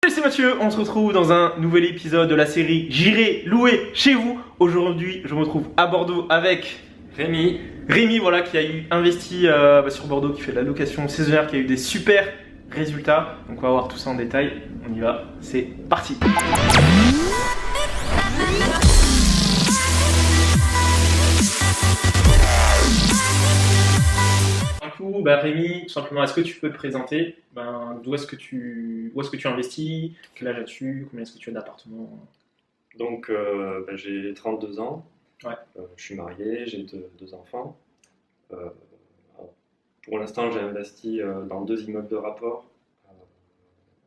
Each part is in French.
Salut, c'est Mathieu, on se retrouve dans un nouvel épisode de la série J'irai louer chez vous. Aujourd'hui, je me retrouve à Bordeaux avec Rémi, voilà, qui a eu investi sur Bordeaux, qui fait de la location saisonnière, qui a eu des super résultats. Donc on va voir tout ça en détail. On y va, c'est parti. Du coup, Rémi, tout simplement, est-ce que tu peux te présenter d'où est-ce que tu investis, quel âge as-tu, combien est-ce que tu as d'appartements? donc j'ai 32 ans, Ouais. je suis marié, j'ai deux enfants. Euh, alors, pour l'instant, j'ai investi dans deux immeubles de rapport,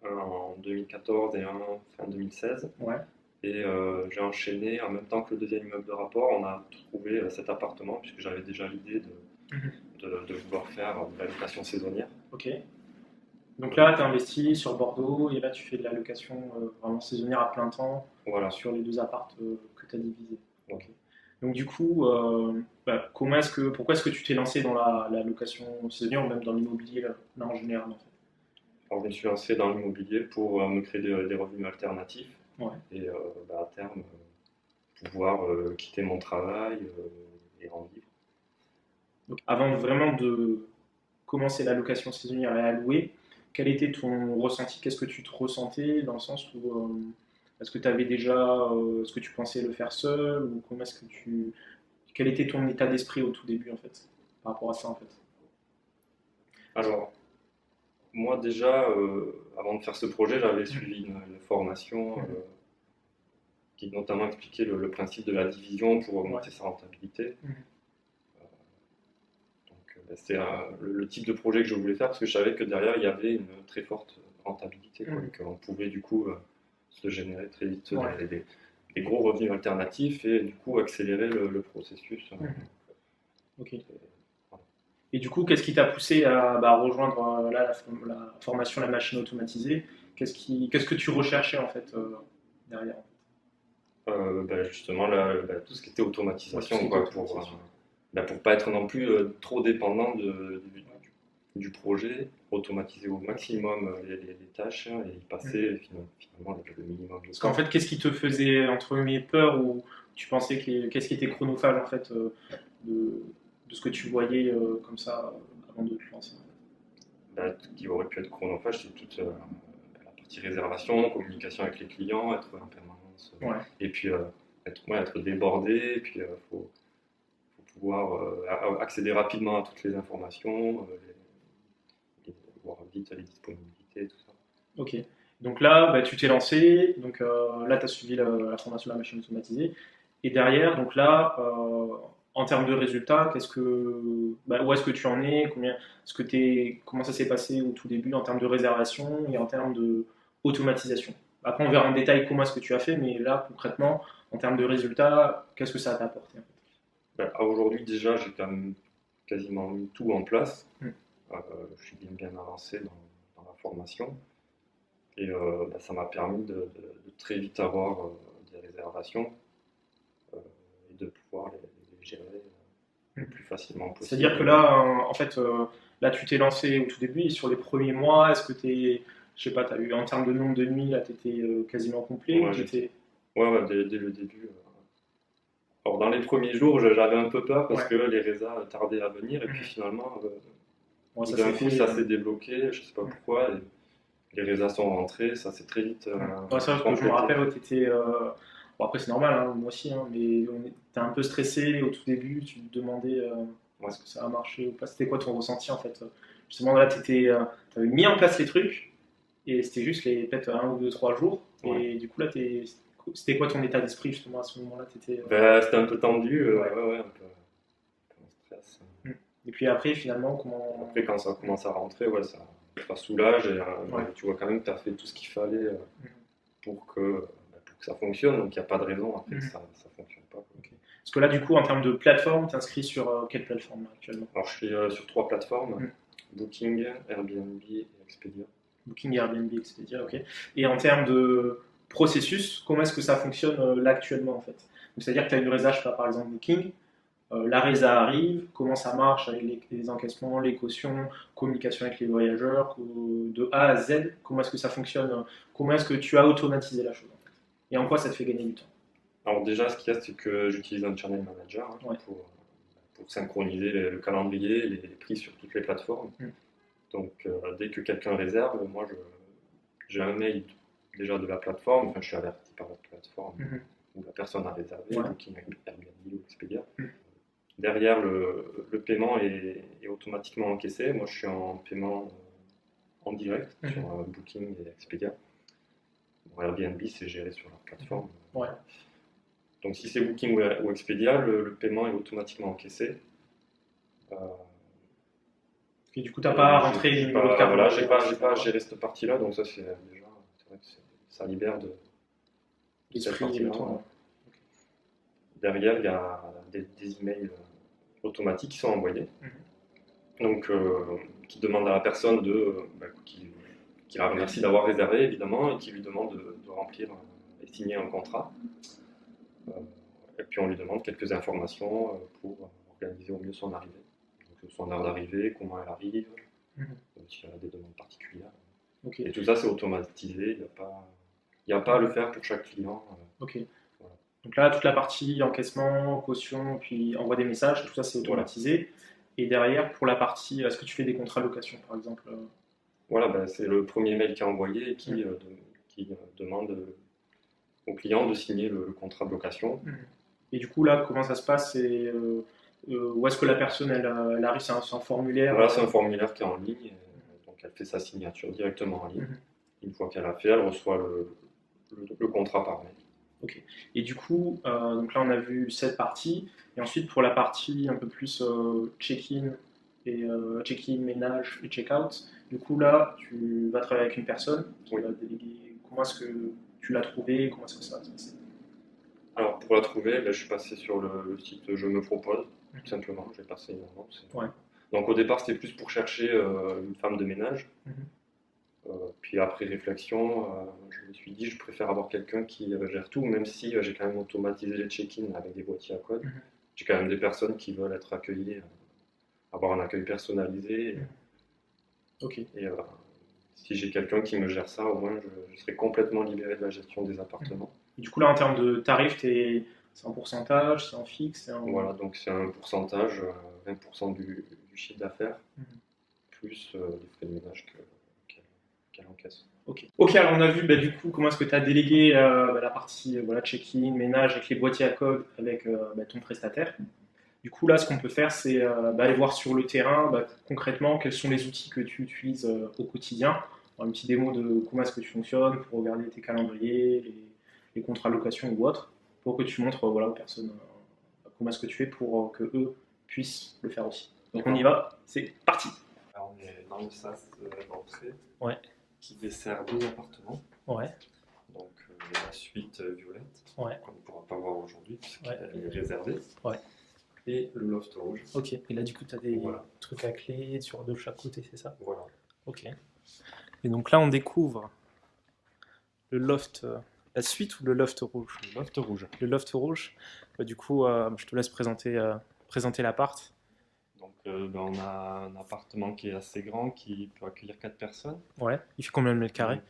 un en 2014 et un fin 2016. Ouais. Et j'ai enchaîné en même temps que le deuxième immeuble de rapport. On a trouvé cet appartement puisque j'avais déjà l'idée de vouloir faire de la location saisonnière. Ok. Donc là, tu as investi sur Bordeaux et là, tu fais de la location vraiment saisonnière à plein temps Voilà. sur les deux appartes que tu as divisés. Ok. Donc du coup, pourquoi est-ce que tu t'es lancé dans la location saisonnière ou même dans l'immobilier là, en général en fait? Alors, je me suis lancé dans l'immobilier pour me créer des revenus alternatifs. Ouais. Et à terme, pouvoir quitter mon travail et en vivre. Donc avant vraiment de commencer la location saisonnière et à louer, quel était ton ressenti? Qu'est-ce que tu te ressentais dans le sens où est-ce que tu avais déjà, est-ce que tu pensais le faire seul ou quel était ton état d'esprit au tout début en fait par rapport à ça en fait? Alors, moi déjà, avant de faire ce projet, j'avais suivi une formation qui notamment expliquait le principe de la division pour augmenter sa rentabilité. C'est le type de projet que je voulais faire parce que je savais que derrière il y avait une très forte rentabilité, qu'on pouvait du coup se générer très vite des gros revenus alternatifs et du coup accélérer le processus. Ok. Et du coup, qu'est-ce qui t'a poussé à rejoindre la formation La Machine Automatisée? Qu'est-ce que tu recherchais en fait derrière? Justement tout ce qui était automatisation, Ouais, quoi, pour pas être non plus trop dépendant du projet, automatiser au maximum les tâches et y passer finalement le minimum de Parce temps. qu'en fait, qu'est-ce qui te faisait entre guillemets peur ou tu pensais qu'est-ce qui était chronophage en fait de ce que tu voyais comme ça avant de te lancer? Ce qui aurait pu être chronophage, c'est toute la partie réservation, communication avec les clients, être en permanence, et puis être débordé, et puis faut pouvoir accéder rapidement à toutes les informations, voir vite les disponibilités, tout ça. Ok. Donc là, tu t'es lancé. Donc là, tu as suivi la formation de La Machine Automatisée. Et derrière, donc là, en termes de résultats, où est-ce que tu en es? Comment ça s'est passé au tout début en termes de réservation et en termes de automatisation? Après, on verra en détail comment est-ce que tu as fait, mais là, concrètement, en termes de résultats, qu'est-ce que ça t'a apporté en fait? Aujourd'hui, déjà, j'ai quand même quasiment mis tout en place. Je suis bien avancé dans la formation. Et ça m'a permis de très vite avoir des réservations et de pouvoir les gérer le plus facilement possible. C'est-à-dire que là, en fait, là, tu t'es lancé au tout début et sur les premiers mois, est-ce que je sais pas, t'as eu en termes de nombre de nuits, là, tu étais quasiment complet Ouais, dès le début. Alors, dans les premiers jours, j'avais un peu peur parce que les résas tardaient à venir et puis finalement, d'un coup, ça s'est débloqué, je sais pas pourquoi. Les résas sont rentrés, ça s'est très vite c'est vrai que je me rappelle, t'étais. Bon, après, c'est normal, hein, moi aussi, hein, mais t'es un peu stressé au tout début, tu te demandais est-ce que ça a marché ou pas. C'était quoi ton ressenti en fait? Justement, là, t'avais mis en place les trucs et c'était juste peut-être 1 ou 2, 3 jours. Et du coup, là, c'était quoi ton état d'esprit justement à ce moment-là? C'était un peu tendu, un peu en stress. Et puis après, finalement, comment. Après, quand ça commence à rentrer, ça soulage et tu vois quand même que tu as fait tout ce qu'il fallait pour que ça fonctionne. Donc il n'y a pas de raison après que ça ne fonctionne pas. Okay. Parce que là, du coup, en termes de plateforme, tu es inscrit sur quelle plateforme actuellement? Alors je suis sur 3 plateformes, Booking, Airbnb et Expedia. Booking, Airbnb, Expedia, ok. Et en termes de processus, comment est-ce que ça fonctionne là actuellement en fait? C'est-à-dire que tu as une réserve par exemple Booking. la résa arrive, comment ça marche avec les encaissements, les cautions, communication avec les voyageurs, de A à Z, comment est-ce que ça fonctionne, comment est-ce que tu as automatisé la chose en fait, et en quoi ça te fait gagner du temps. Alors déjà, ce qu'il y a, c'est que j'utilise un channel manager Ouais. pour synchroniser le calendrier et les prix sur toutes les plateformes. Mm. Donc dès que quelqu'un réserve, moi j'ai un mail déjà de la plateforme, enfin je suis averti par la plateforme Mhm. où la personne a réservé, Ouais. Booking, Airbnb ou Expedia. Mm. Derrière, le paiement est automatiquement encaissé. Moi, je suis en paiement en direct Mhm. sur Booking et Expedia. Bon, Airbnb, c'est géré sur leur plateforme. Ouais. Donc, si c'est Booking ou Expedia, le paiement est automatiquement encaissé. Euh, Et du coup, tu n'as pas à rentrer les numéros de carte. Voilà, j'ai pas à gérer cette partie-là, donc ça, c'est déjà, c'est vrai que ça libère de cette L'esprit et partie-là. le temps. Derrière, il y a des emails automatiques qui sont envoyés. Mhm. Donc, qui demande à la personne qui la remercie d'avoir réservé évidemment et qui lui demande de remplir et signer un contrat. Et puis on lui demande quelques informations pour organiser au mieux son arrivée. Donc, son heure d'arrivée, comment elle arrive, Mhm. s'il y a des demandes particulières. Ok. Et tout ça c'est automatisé, il n'y a pas à le faire pour chaque client. Ok. Voilà. Donc là, toute la partie encaissement, caution, puis envoi des messages, tout ça c'est automatisé. Et derrière, pour la partie, est-ce que tu fais des contrats de location par exemple? Voilà, ben, c'est le premier mail qui est envoyé et qui demande au client de signer le contrat de location. Et du coup, là, comment ça se passe? Où est-ce que la personne, elle arrive? C'est un formulaire? Voilà, c'est un formulaire qui est en ligne, donc elle fait sa signature directement en ligne. Mhm. Une fois qu'elle a fait, elle reçoit le contrat par mail. Ok. Et du coup, donc là, on a vu cette partie. Et ensuite, pour la partie un peu plus check-in et check-in, ménage et check-out, du coup, là, tu vas travailler avec une personne qui Oui. va déléguer. Comment est-ce que tu l'as trouvé? Comment est-ce que ça va se passer? Alors pour la trouver, ben, je suis passé sur le site Je me propose, tout simplement. J'ai passé une annonce. Ouais. Donc au départ, c'était plus pour chercher une femme de ménage. Mhm. Puis après réflexion, je me suis dit je préfère avoir quelqu'un qui gère tout, même si j'ai quand même automatisé les check-in avec des boîtiers à code. Mhm. J'ai quand même des personnes qui veulent être accueillies, avoir un accueil personnalisé. Ok. Et si j'ai quelqu'un qui me gère ça, au moins je serai complètement libéré de la gestion des appartements. Et du coup, là, en termes de tarifs, c'est en pourcentage, c'est en fixe, c'est en... Voilà, donc c'est un pourcentage, 20% du chiffre d'affaires, Mhm. plus les frais de ménage qu'elle encaisse. Ok. Ok, alors on a vu du coup comment est-ce que tu as délégué la partie voilà, check-in, ménage avec les boîtiers à code avec ton prestataire. Du coup, là, ce qu'on peut faire, c'est aller voir sur le terrain concrètement quels sont les outils que tu utilises au quotidien. Alors, une petite démo de comment est-ce que tu fonctionnes pour regarder tes calendriers, les contrats de location ou autres, pour que tu montres voilà, aux personnes comment est-ce que tu fais pour que eux puissent le faire aussi. Donc on y va, c'est parti. Alors on est dans le sas d'entrée Ouais. qui dessert deux appartements. Ouais. Donc la suite violette, Ouais. qu'on ne pourra pas voir aujourd'hui puisqu'elle Ouais. est réservée. Ouais. Et le loft rouge. Ok, et là du coup tu as des Voilà. trucs à clé sur de chaque côté, c'est ça? Voilà. Ok. Et donc là on découvre le loft, la suite ou le loft rouge? Le loft rouge. Le loft rouge, du coup je te laisse présenter l'appart. Donc on a un appartement qui est assez grand qui peut accueillir 4 personnes. Ouais, il fait combien de mètres carrés?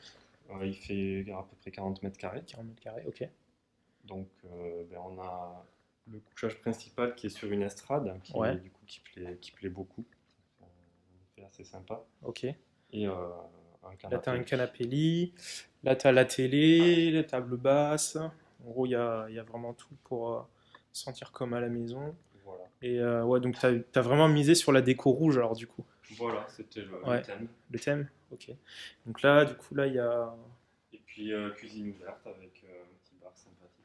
Il fait à peu près 40 mètres carrés. 40 mètres carrés, ok. Donc on a le couchage principal qui est sur une estrade Ouais. du coup, qui plaît beaucoup. C'est assez sympa. Ok. Et un Là, tu as un canapé. canapé lit, là, tu as la télé, la table basse. En gros, il y a vraiment tout pour se sentir comme à la maison. Voilà. Et ouais, donc tu as vraiment misé sur la déco rouge, alors du coup. Voilà, c'était le Ouais. thème. Le thème? Ok. Donc là, du coup, là, il y a... Et puis cuisine ouverte avec un petit bar sympathique.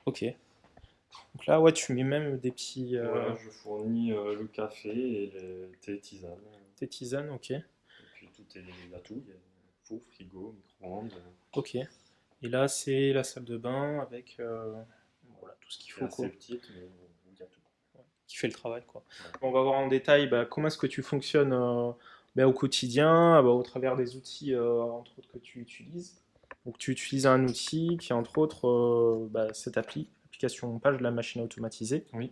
Ok. Donc là, ouais, tu mets même des petits... Voilà, je fournis le café et les thé, tisane. Tes tisanes, ok. Et puis il y a tout. Il y a four, frigo, micro-ondes. Ok. Et là, c'est la salle de bain avec voilà, tout ce qu'il C'est faut, assez quoi. petite, mais il y a tout. Qui fait le travail, quoi. Ouais. On va voir en détail comment est-ce que tu fonctionnes au quotidien, au travers des outils, entre autres, que tu utilises. Donc, tu utilises un outil qui est, entre autres, cette application page de la machine automatisée. Oui.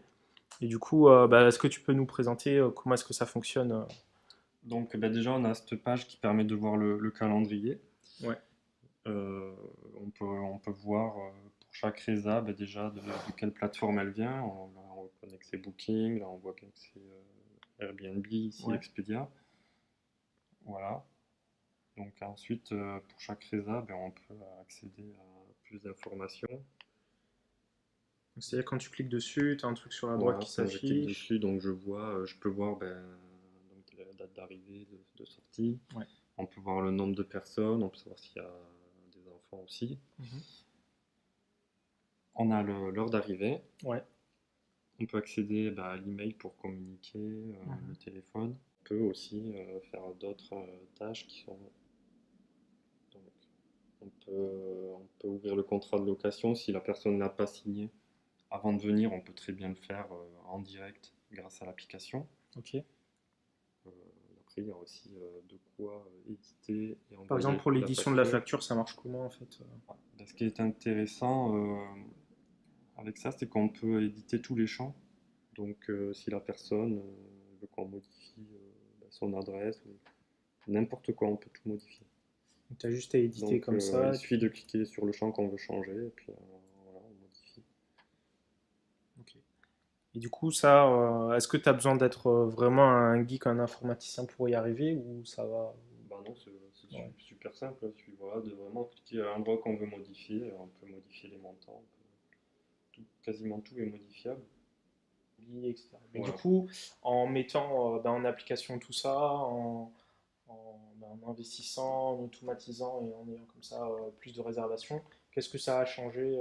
Et du coup, est-ce que tu peux nous présenter comment est-ce que ça fonctionne Donc déjà, on a cette page qui permet de voir le calendrier. Ouais. Euh, on peut voir pour chaque résa déjà de quelle plateforme elle vient. On connaît que c'est Booking, là on voit que c'est Airbnb, ici Ouais. Expedia. Voilà. Donc ensuite, pour chaque résa, on peut accéder à plus d'informations. C'est-à-dire quand tu cliques dessus, tu as un truc sur la droite Voilà, qui quand je clique s'affiche. dessus, donc je peux voir donc, la date d'arrivée, de sortie. Ouais. On peut voir le nombre de personnes, on peut savoir s'il y a des enfants aussi. Mhm. On a l'heure d'arrivée. Ouais. On peut accéder à l'email pour communiquer, le téléphone. On peut aussi faire d'autres tâches qui sont. Donc, on peut ouvrir le contrat de location si la personne n'a pas signé. Avant de venir, on peut très bien le faire en direct grâce à l'application. Ok. Euh, Après, il y a aussi de quoi éditer et Par exemple, envoyer pour la l'édition de la facture. facture, ça marche comment en fait? Ce qui est intéressant avec ça, c'est qu'on peut éditer tous les champs. Donc, si la personne veut qu'on modifie son adresse, ou n'importe quoi, on peut tout modifier. Tu as juste à éditer Donc, comme il ça. Et suffit puis... de cliquer sur le champ qu'on veut changer, et puis voilà, on modifie. Ok. Et du coup, ça, est-ce que tu as besoin d'être vraiment un geek, un informaticien pour y arriver ou ça va? Bah non, c'est Ouais. super simple. Il suffit voilà, de vraiment cliquer à l'endroit qu'on veut modifier. On peut modifier les montants. Quasiment tout est modifiable. Etc. Mais du Voilà. coup, en mettant en application tout ça, en investissant, en automatisant et en ayant comme ça plus de réservations, qu'est-ce que ça a changé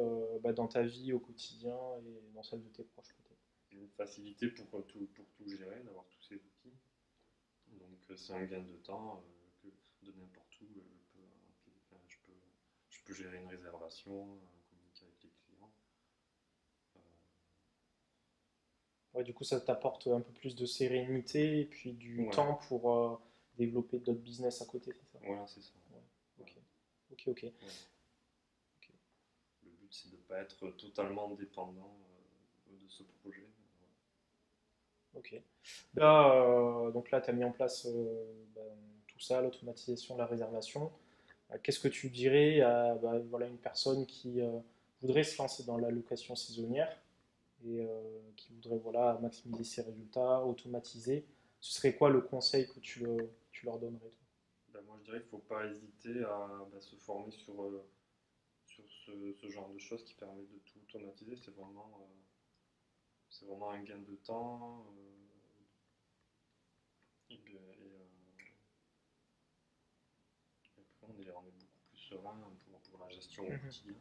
dans ta vie au quotidien et dans celle de tes proches peut-être? C'est une facilité pour tout gérer, d'avoir tous ces outils. Donc, c'est un gain de temps que de n'importe où. Je peux gérer une réservation, communiquer avec les clients. Euh, Ouais, du coup, ça t'apporte un peu plus de sérénité et puis du ouais, temps pour développer d'autres business à côté, c'est ça? voilà, c'est ça. Ouais. Voilà. Ok, ok, ok. Ouais. Le but, c'est de ne pas être totalement dépendant de ce projet. Ok. Là, donc là, tu as mis en place tout ça, l'automatisation, la réservation. Qu'est-ce que tu dirais à voilà, une personne qui voudrait se lancer dans la location saisonnière et qui voudrait voilà, maximiser ses résultats, automatiser? Ce serait quoi le conseil que tu leur donnerais, toi? Moi, je dirais qu'il ne faut pas hésiter à se former sur ce genre de choses qui permet de tout automatiser. C'est vraiment un gain de temps. Et après, on est beaucoup plus serein pour la gestion au Mhm. quotidien.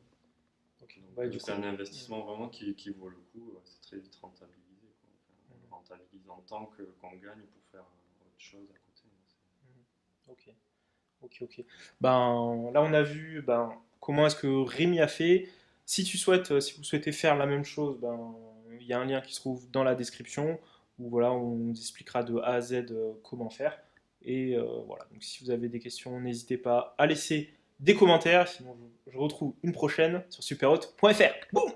Ok. Donc, Ouais, du c'est coup. un investissement vraiment qui vaut le coup. C'est très vite rentabilisé, quoi. Enfin, on le Mhm. rentabilise en temps qu'on gagne pour faire autre chose à côté. Mhm. Ok. Ok, ok. Là, on a vu comment est-ce que Rémi a fait. Si vous souhaitez faire la même chose, il y a un lien qui se trouve dans la description où voilà, on vous expliquera de A à Z comment faire. Et voilà, donc si vous avez des questions, n'hésitez pas à laisser des commentaires. Sinon, je vous retrouve une prochaine sur superhot.fr. Boum!